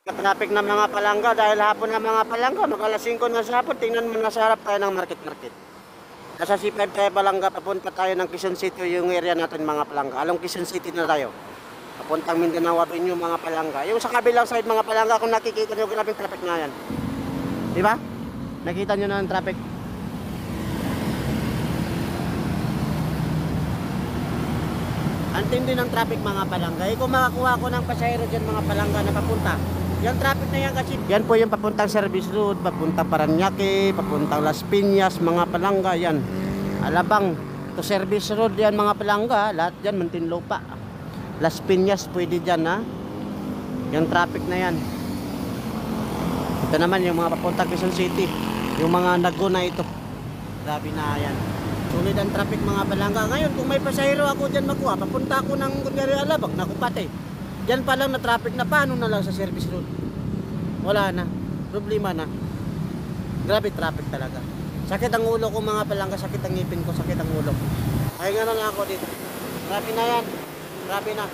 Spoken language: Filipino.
Traffic ng mga palangga dahil hapon ng mga palangga, mag-alas 5 na sa hapon, tingnan mo nasa harap tayo ng market. Nasa C5 tayo palangga, papunta tayo ng Quezon City, yung area natin mga palangga. Along Quezon City na tayo. Papuntang Mindanao Avenue mga palangga. Yung sa kabilang side mga palangga, kung nakikita nyo, grabing traffic na yan. Di ba? Nakita nyo na ang traffic. Ang tindi ng traffic mga palangga. Kung makakuha ko ng pasahero dyan mga palangga na papunta, yung traffic na yan kasi, yan po yung papuntang Service Road, papuntang Paranaque, papuntang Las Piñas, mga palangga, yan. Alabang, to Service Road yan mga palangga, lahat yan, Muntinlupa. Las Piñas, pwede dyan ha. Yung traffic na yan. Ito naman yung mga papuntang Quezon City, yung mga Laguna ito. Grabe na yan. Sulit ang traffic mga palangga. Ngayon, kung may pasahero ako dyan makuha, papunta ako ng kunyari Alabang, naku pati. Diyan pa lang na traffic na, paano na lang sa Service Road? Wala na. Problema na. Grabe traffic talaga. Sakit ang ulo ko mga palangga, sakit ang ngipin ko, sakit ang ulo ko. Ay nga na lang ako dito. Grabe na yan. Grabe na.